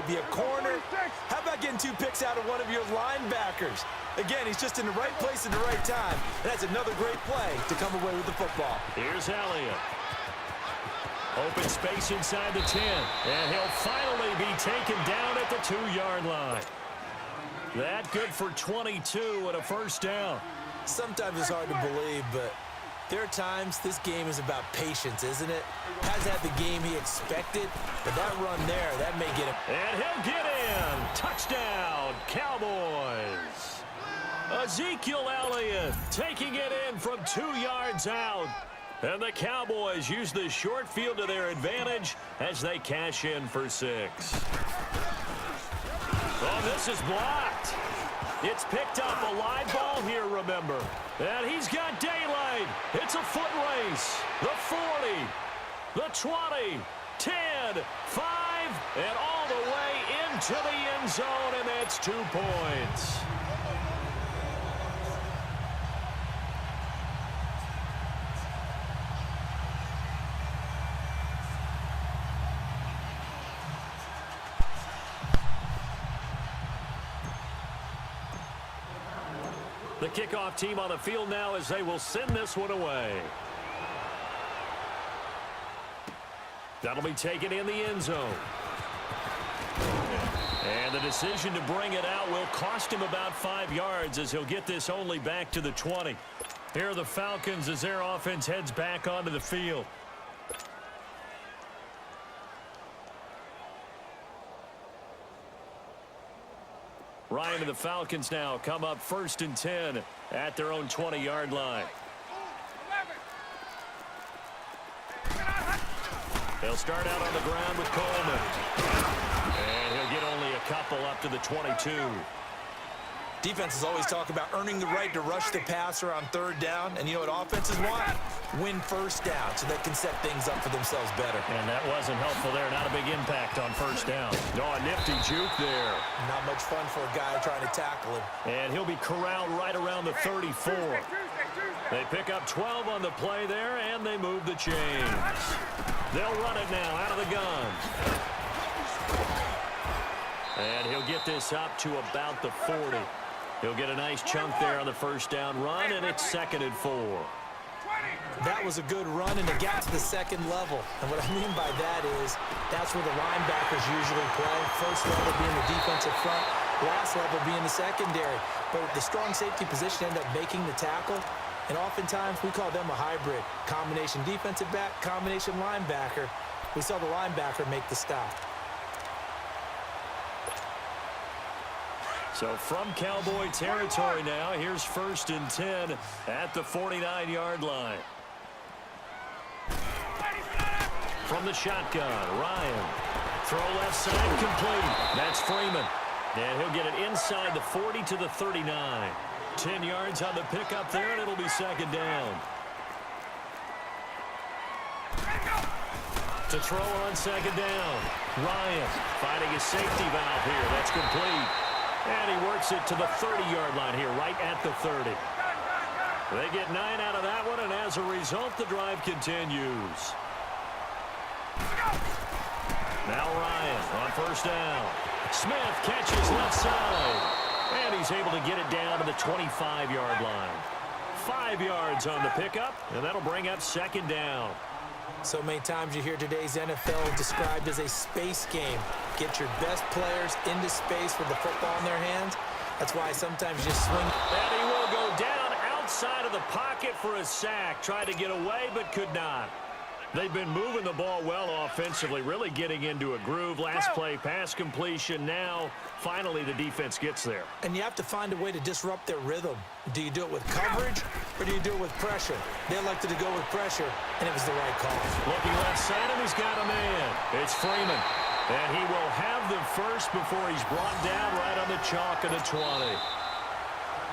be a corner. How about getting 2 picks out of one of your linebackers? Again, he's just in the right place at the right time. And that's another great play to come away with the football. Here's Elliott. Open space inside the 10. And he'll finally be taken down at the 2-yard line. That good for 22 and a first down. Sometimes it's hard to believe, but there are times this game is about patience, isn't it? Hasn't had the game he expected, but that run there, that may get him. And he'll get in. Touchdown, Cowboys. Ezekiel Elliott taking it in from 2 yards out. And the Cowboys use the short field to their advantage as they cash in for 6. Oh, this is blocked. It's picked up, a live ball here, remember. And he's got daylight. It's a foot race. The 40, the 20, 10, 5, and all the way into the end zone, and that's 2 points. The kickoff team on the field now as they will send this one away. That'll be taken in the end zone. And the decision to bring it out will cost him about 5 yards as he'll get this only back to the 20. Here are the Falcons as their offense heads back onto the field. Ryan and the Falcons now come up 1st and 10 at their own 20-yard line. They'll start out on the ground with Coleman. And he'll get only a couple up to the 22. Defenses always talk about earning the right to rush the passer on 3rd down. And you know what offenses want? Win 1st down so they can set things up for themselves better. And that wasn't helpful there. Not a big impact on 1st down. No, a nifty juke there. Not much fun for a guy trying to tackle him. And he'll be corralled right around the 34. They pick up 12 on the play there, and they move the chains. They'll run it now out of the gun. And he'll get this up to about the 40. He'll get a nice chunk there on the 1st down run, and it's 2nd and 4. That was a good run, and it got to the 2nd level. And what I mean by that is that's where the linebackers usually play. 1st level being the defensive front, last level being the secondary. But the strong safety position ended up making the tackle. And oftentimes we call them a hybrid. Combination defensive back, combination linebacker. We saw the linebacker make the stop. So from Cowboy territory now, here's 1st and 10 at the 49-yard line. From the shotgun, Ryan. Throw left side, complete. That's Freeman. And he'll get it inside the 40 to the 39. 10 yards on the pickup there, and it'll be 2nd down. To throw on 2nd down. Ryan finding his safety valve here. That's complete. And he works it to the 30-yard line here, right at the 30. They get 9 out of that one, and as a result, the drive continues. Now Ryan on 1st down. Smith catches left side. And he's able to get it down to the 25-yard line. 5 yards on the pickup, and that'll bring up 2nd down. So many times you hear today's NFL described as a space game. Get your best players into space with the football in their hands. That's why sometimes you swing. And he will go down outside of the pocket for a sack. Tried to get away, but could not. They've been moving the ball well offensively, really getting into a groove. Last play, pass completion. Now, finally, the defense gets there. And you have to find a way to disrupt their rhythm. Do you do it with coverage, or do you do it with pressure? They elected to go with pressure, and it was the right call. Looking left side, and he's got a man. It's Freeman. And he will have the first before he's brought down right on the chalk of the 20.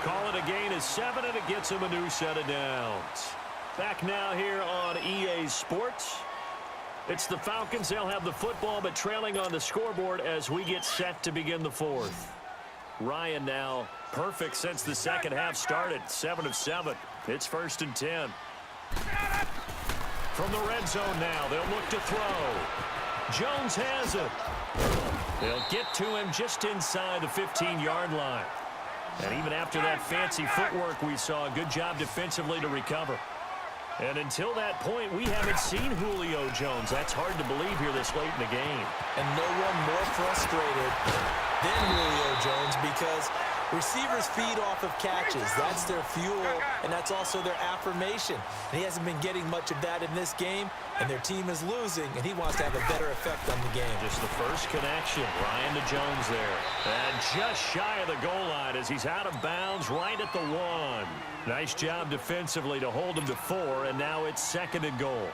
Call it a gain of 7, and it gets him a new set of downs. Back now here on EA Sports. It's the Falcons. They'll have the football, but trailing on the scoreboard as we get set to begin the 4th. Ryan now perfect since the 2nd half started. 7 of 7. It's 1st and 10. From the red zone now, they'll look to throw. Jones has it. They'll get to him just inside the 15-yard line. And even after that fancy footwork we saw, a good job defensively to recover. And until that point, we haven't seen Julio Jones. That's hard to believe here this late in the game. And no one more frustrated than Julio Jones because receivers feed off of catches. That's their fuel, and that's also their affirmation. And he hasn't been getting much of that in this game, and their team is losing, and he wants to have a better effect on the game. Just the first connection, Ryan to Jones there. And just shy of the goal line as he's out of bounds right at the 1. Nice job defensively to hold him to 4, and now it's 2nd and goal.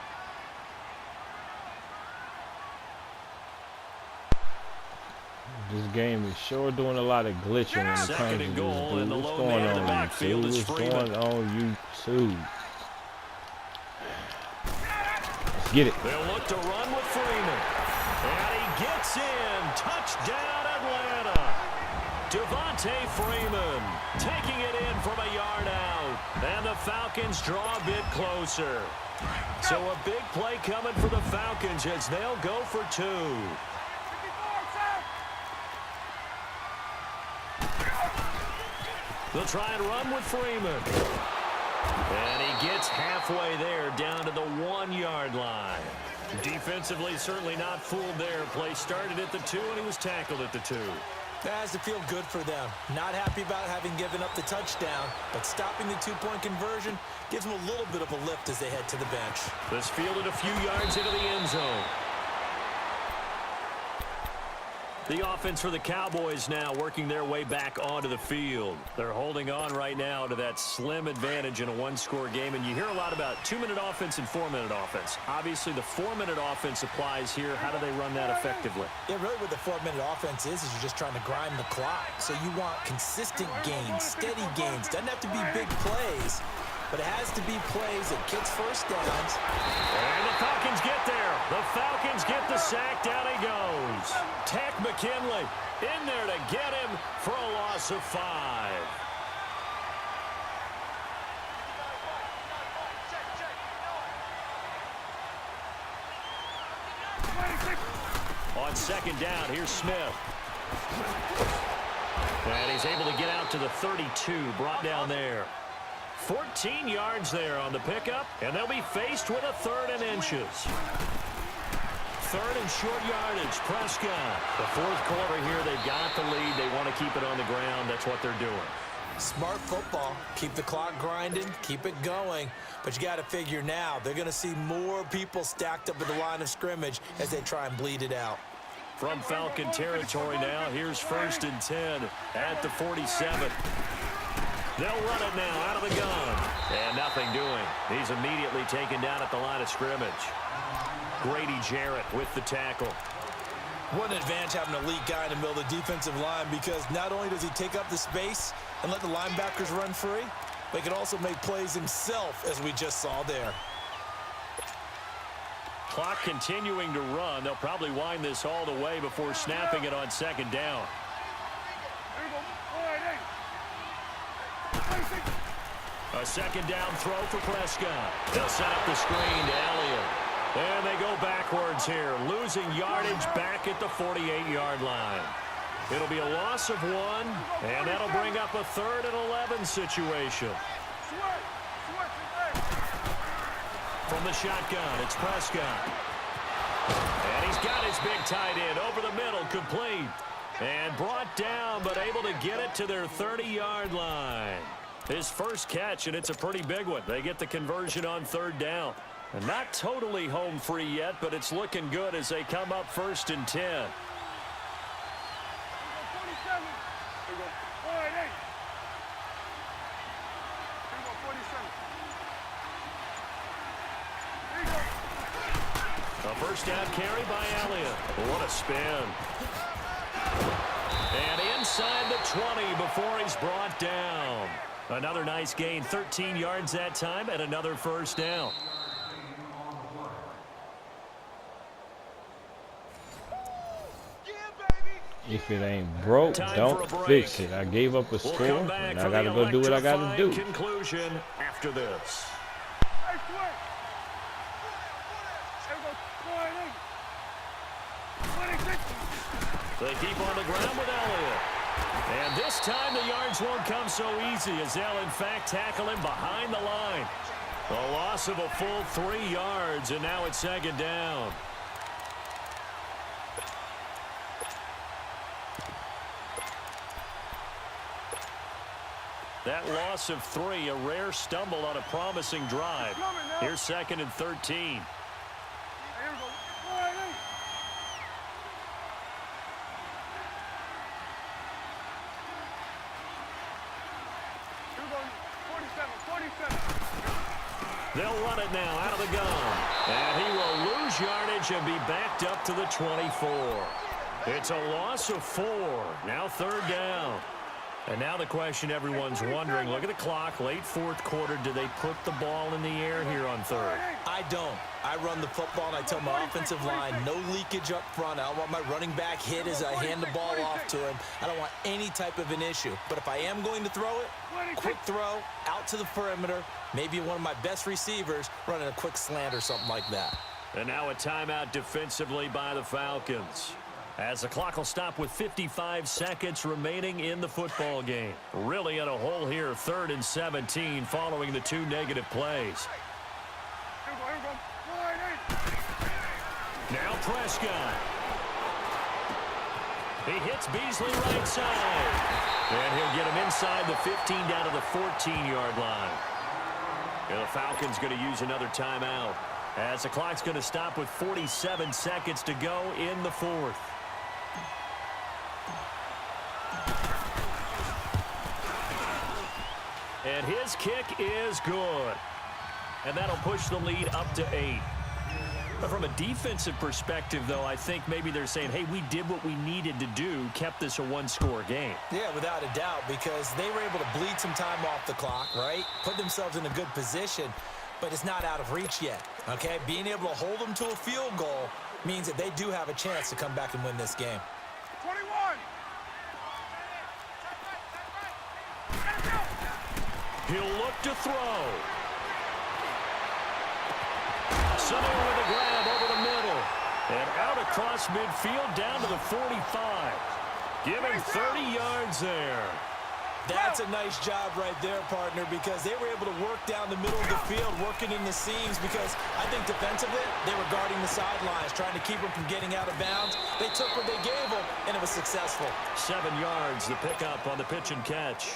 This game is sure doing a lot of glitching when it comes to this, dude. What's going on, YouTube? What's going on, YouTube? Let's get it. They'll look to run with Freeman. And he gets in. Touchdown, Atlanta. Devontae Freeman taking it in from a yard out. And the Falcons draw a bit closer. So a big play coming for the Falcons as they'll go for 2. They'll try and run with Freeman. And he gets halfway there down to the 1-yard line. Defensively, certainly not fooled there. Play started at the 2, and he was tackled at the 2. That has to feel good for them. Not happy about having given up the touchdown, but stopping the 2-point conversion gives them a little bit of a lift as they head to the bench. This fielded a few yards into the end zone. The offense for the Cowboys now working their way back onto the field. They're holding on right now to that slim advantage in a 1-score game. And you hear a lot about 2-minute offense and 4-minute offense. Obviously, the 4-minute offense applies here. How do they run that effectively? Yeah, really what the 4-minute offense is you're just trying to grind the clock. So you want consistent gains, steady gains. Doesn't have to be big plays, but it has to be plays that gets first downs. And the Falcons get there. The Falcons get the sack. Down he goes. Tech McKinley in there to get him for a loss of 5. On 2nd down, here's Smith. And he's able to get out to the 32, brought down there. 14 yards there on the pickup, and they'll be faced with a 3rd and inches. 3rd and short yardage, Prescott. The 4th quarter here, they've got the lead. They want to keep it on the ground. That's what they're doing. Smart football. Keep the clock grinding, keep it going. But you got to figure now, they're going to see more people stacked up at the line of scrimmage as they try and bleed it out. From Falcon territory now, here's 1st and 10 at the 47. They'll run it now out of the gun. And nothing doing. He's immediately taken down at the line of scrimmage. Grady Jarrett with the tackle. What an advantage having an elite guy in the middle of the defensive line because not only does he take up the space and let the linebackers run free, but he can also make plays himself, as we just saw there. Clock continuing to run. They'll probably wind this all the way before snapping it on 2nd down. A 2nd down throw for Prescott. They'll set up the screen to Elliott. And they go backwards here, losing yardage back at the 48-yard line. It'll be a loss of 1, and that'll bring up a 3rd and 11 situation. From the shotgun, it's Prescott. And he's got his big tight end over the middle, complete. And brought down, but able to get it to their 30-yard line. His first catch, and it's a pretty big one. They get the conversion on 3rd down. And not totally home free yet, but it's looking good as they come up 1st and 10. A first down carry by Elliott. What a spin. And inside the 20 before he's brought down. Another nice gain, 13 yards that time, and another first down. If it ain't broke, don't fix it. I gave up a score, and I got to go do what I got to do. Conclusion after this. They keep on the ground with Elliott. And this time the yards won't come so easy as they'll, in fact, tackle him behind the line. A loss of a full 3 yards, and now it's second down. That loss of 3, a rare stumble on a promising drive. Here's second and 13. They'll run it now out of the gun. And he will lose yardage and be backed up to the 24. It's a loss of 4. Now third down. And now the question everyone's wondering, look at the clock, late fourth quarter, do they put the ball in the air here on third? I don't. I run the football, and I tell my offensive line, no leakage up front. I don't want my running back hit as I hand the ball off to him. I don't want any type of an issue. But if I am going to throw it, quick throw, out to the perimeter, maybe one of my best receivers running a quick slant or something like that. And now a timeout defensively by the Falcons, as the clock will stop with 55 seconds remaining in the football game. Really in a hole here, 3rd and 17 following the 2 negative plays. Now Prescott. He hits Beasley right side. And he'll get him inside the 15 down to the 14-yard line. And the Falcons going to use another timeout, as the clock's going to stop with 47 seconds to go in the 4th. And his kick is good. And that'll push the lead up to 8. But from a defensive perspective, though, I think maybe they're saying, hey, we did what we needed to do, kept this a 1-score game. Yeah, without a doubt, because they were able to bleed some time off the clock, right? Put themselves in a good position, but it's not out of reach yet, okay? Being able to hold them to a field goal means that they do have a chance to come back and win this game. 21. He'll look to throw. Somewhere with a grab over the middle. And out across midfield down to the 45. Give him 30 yards there. That's a nice job right there, partner, because they were able to work down the middle of the field, working in the seams, because I think defensively they were guarding the sidelines, trying to keep them from getting out of bounds. They took what they gave them, and it was successful. 7 yards, the pickup on the pitch and catch.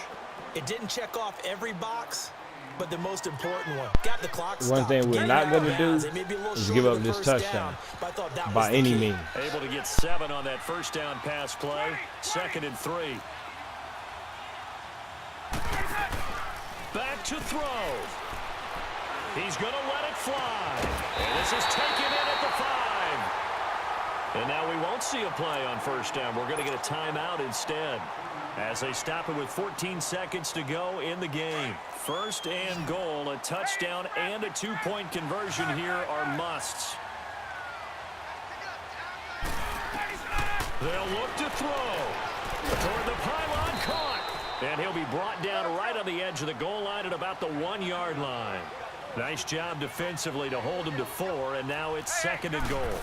It didn't check off every box, but the most important one. Got the clock stopped. One thing we're not going to do is give up this touchdown by any means. Able to get 7 on that first down pass play. 2nd and 3. Back to throw. He's going to let it fly. And this is taken in at the 5. And now we won't see a play on first down. We're going to get a timeout instead, as they stop it with 14 seconds to go in the game. 1st and goal, a touchdown and a 2-point conversion here are musts. They'll look to throw. Toward the pylon, caught. And he'll be brought down right on the edge of the goal line at about the 1-yard line. Nice job defensively to hold him to 4, and now it's 2nd and goal.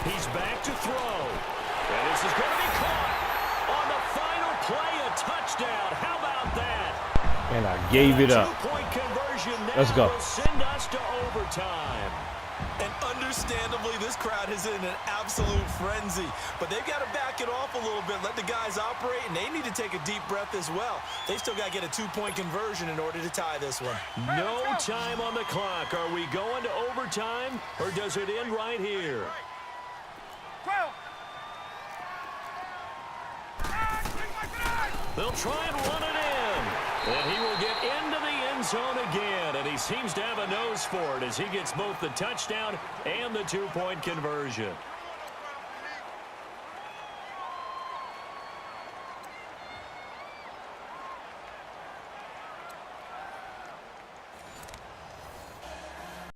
He's back to throw. And this is going to be caught. On the final play, a touchdown. How about that? And I gave it up. Two-point conversion now. Let's go. Will send us to overtime. And understandably, this crowd is in an absolute frenzy. But they've got to back it off a little bit, let the guys operate, and they need to take a deep breath as well. They've still got to get a 2-point conversion in order to tie this one. No time on the clock. Are we going to overtime, or does it end right here? 12. They'll try and run it in. And he will get into the end zone again. And he seems to have a nose for it as he gets both the touchdown and the 2-point conversion.